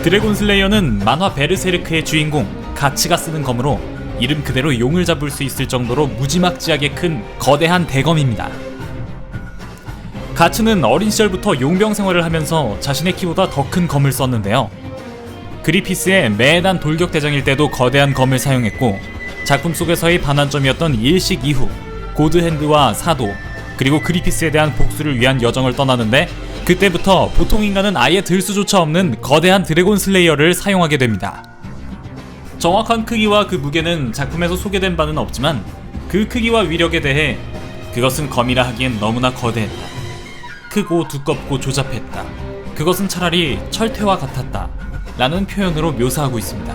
드래곤 슬레이어는 만화 베르세르크의 주인공 가츠가 쓰는 검으로 이름 그대로 용을 잡을 수 있을 정도로 무지막지하게 큰 거대한 대검입니다. 가츠는 어린 시절부터 용병 생활을 하면서 자신의 키보다 더 큰 검을 썼는데요. 그리피스의 매단 돌격대장일 때도 거대한 검을 사용했고, 작품 속에서의 반환점이었던 일식 이후 고드핸드와 사도, 그리고 그리피스에 대한 복수를 위한 여정을 떠나는데, 그때부터 보통 인간은 아예 들 수조차 없는 거대한 드래곤 슬레이어를 사용하게 됩니다. 정확한 크기와 그 무게는 작품에서 소개된 바는 없지만, 그 크기와 위력에 대해 그것은 검이라 하기엔 너무나 거대했다, 크고 두껍고 조잡했다, 그것은 차라리 철퇴와 같았다 라는 표현으로 묘사하고 있습니다.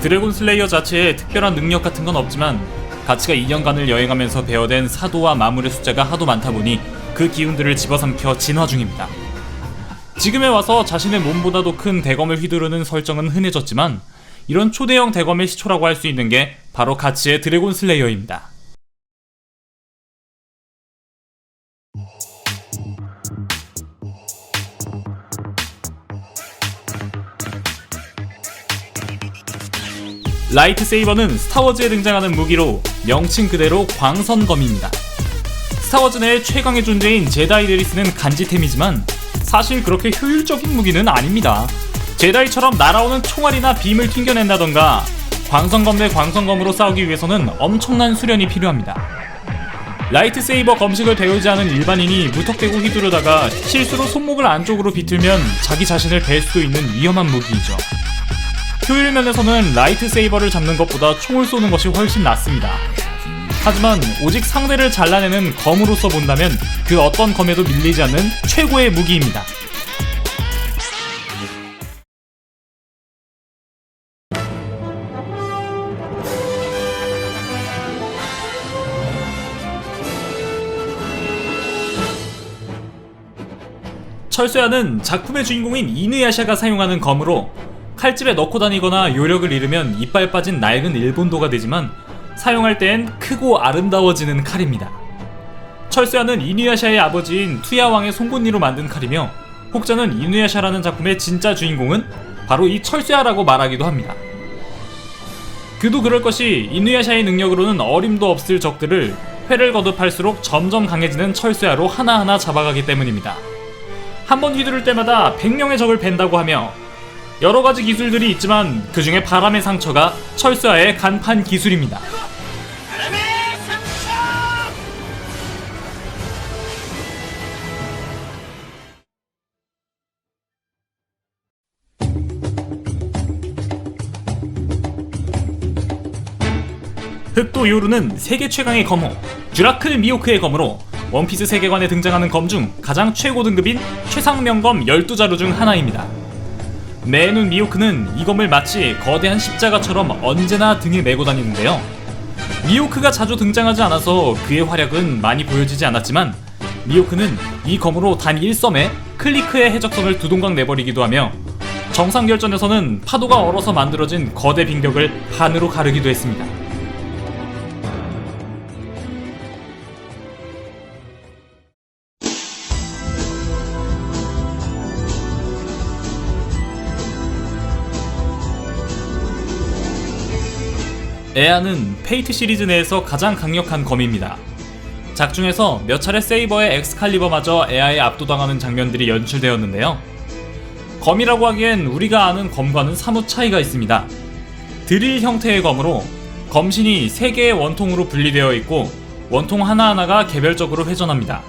드래곤 슬레이어 자체에 특별한 능력 같은 건 없지만, 가츠가 2년간을 여행하면서 배워낸 사도와 마물의 숫자가 하도 많다 보니 그 기운들을 집어삼켜 진화 중입니다. 지금에 와서 자신의 몸보다도 큰 대검을 휘두르는 설정은 흔해졌지만, 이런 초대형 대검의 시초라고 할 수 있는 게 바로 가츠의 드래곤 슬레이어입니다. 라이트세이버는 스타워즈에 등장하는 무기로 명칭 그대로 광선검입니다. 스타워즈 내 최강의 존재인 제다이들이 쓰는 간지템이지만 사실 그렇게 효율적인 무기는 아닙니다. 제다이처럼 날아오는 총알이나 빔을 튕겨낸다던가 광선검 대 광선검으로 싸우기 위해서는 엄청난 수련이 필요합니다. 라이트세이버 검식을 배우지 않은 일반인이 무턱대고 휘두르다가 실수로 손목을 안쪽으로 비틀면 자기 자신을 벨 수도 있는 위험한 무기이죠. 효율 면에서는 라이트세이버를 잡는 것보다 총을 쏘는 것이 훨씬 낫습니다. 하지만 오직 상대를 잘라내는 검으로서 본다면 그 어떤 검에도 밀리지 않는 최고의 무기입니다. 철쇠아는 작품의 주인공인 이누야샤가 사용하는 검으로 칼집에 넣고 다니거나 요력을 잃으면 이빨 빠진 낡은 일본도가 되지만, 사용할 땐 크고 아름다워지는 칼입니다. 철쇠아는 이누야샤의 아버지인 투야왕의 송곳니로 만든 칼이며, 혹자는 이누야샤라는 작품의 진짜 주인공은 바로 이 철쇠아라고 말하기도 합니다. 그도 그럴 것이 이누야샤의 능력으로는 어림도 없을 적들을 회를 거듭할수록 점점 강해지는 철쇠아로 하나하나 잡아가기 때문입니다. 한 번 휘두를 때마다 100명의 적을 벤다고 하며, 여러가지 기술들이 있지만 그 중에 바람의 상처가 철쇠아의 간판 기술입니다. 흑도 요루는 세계 최강의 검호 듀라클 미호크의 검으로 원피스 세계관에 등장하는 검 중 가장 최고 등급인 최상명검 12자루 중 하나입니다. 매눈 미호크는 이 검을 마치 거대한 십자가처럼 언제나 등에 메고 다니는데요. 미호크가 자주 등장하지 않아서 그의 활약은 많이 보여지지 않았지만, 미호크는 이 검으로 단 1섬에 클리크의 해적선을 두 동강 내버리기도 하며, 정상결전에서는 파도가 얼어서 만들어진 거대 빙벽을 반으로 가르기도 했습니다. 에아는 페이트 시리즈 내에서 가장 강력한 검입니다. 작중에서 몇 차례 세이버의 엑스칼리버마저 에아에 압도당하는 장면들이 연출되었는데요. 검이라고 하기엔 우리가 아는 검과는 사뭇 차이가 있습니다. 드릴 형태의 검으로 검신이 3개의 원통으로 분리되어 있고, 원통 하나하나가 개별적으로 회전합니다.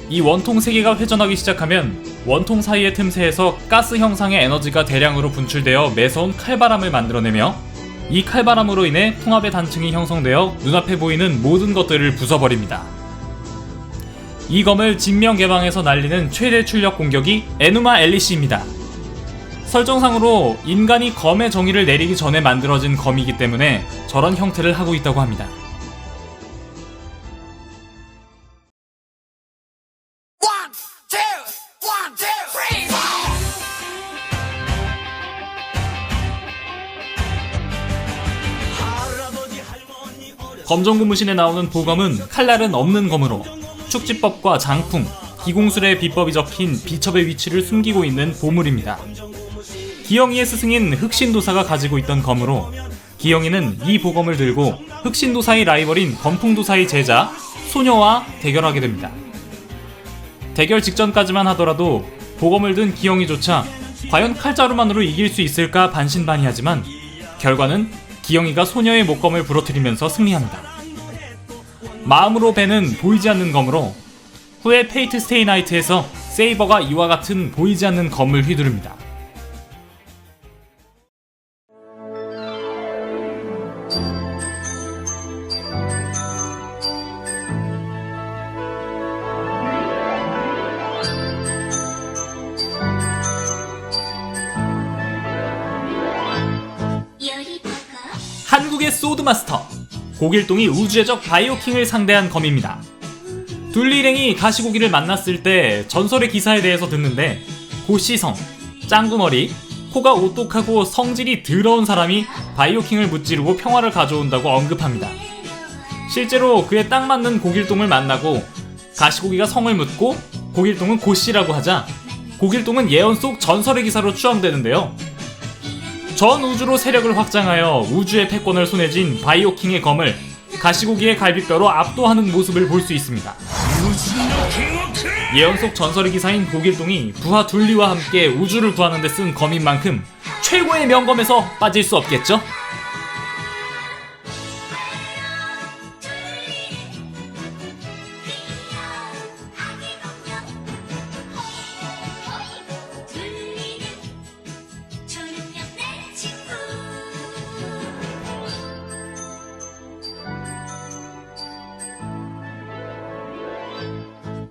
이 원통 3개가 회전하기 시작하면 원통 사이의 틈새에서 가스 형상의 에너지가 대량으로 분출되어 매서운 칼바람을 만들어내며, 이 칼바람으로 인해 풍압의 단층이 형성되어 눈앞에 보이는 모든 것들을 부숴버립니다. 이 검을 진명 개방해서 날리는 최대 출력 공격이 에누마 엘리시입니다. 설정상으로 인간이 검의 정의를 내리기 전에 만들어진 검이기 때문에 저런 형태를 하고 있다고 합니다. 검정고무신에 나오는 보검은 칼날은 없는 검으로 축지법과 장풍, 기공술의 비법이 적힌 비첩의 위치를 숨기고 있는 보물입니다. 기영이의 스승인 흑신도사가 가지고 있던 검으로 기영이는 이 보검을 들고 흑신도사의 라이벌인 검풍도사의 제자 소녀와 대결하게 됩니다. 대결 직전까지만 하더라도 보검을 든 기영이조차 과연 칼자루만으로 이길 수 있을까 반신반의하지만 결과는 기영이가 소녀의 목검을 부러뜨리면서 승리합니다. 마음으로 베는 보이지 않는 검으로 후에 페이트 스테이 나이트에서 세이버가 이와 같은 보이지 않는 검을 휘두릅니다. 한국의 소드마스터 고길동이 우주의 적 바이오킹을 상대한 검입니다. 둘리랭이 가시고기를 만났을 때 전설의 기사에 대해서 듣는데 고시성, 짱구머리, 코가 오똑하고 성질이 더러운 사람이 바이오킹을 무찌르고 평화를 가져온다고 언급합니다. 실제로 그에 딱 맞는 고길동을 만나고 가시고기가 성을 묻고 고길동은 고씨라고 하자 고길동은 예언 속 전설의 기사로 추앙되는데요. 전 우주로 세력을 확장하여 우주의 패권을 손에 쥔 바이오킹의 검을 가시고기의 갈비뼈로 압도하는 모습을 볼 수 있습니다. 예언 속 전설의 기사인 고길동이 부하 둘리와 함께 우주를 구하는 데 쓴 검인 만큼 최고의 명검에서 빠질 수 없겠죠?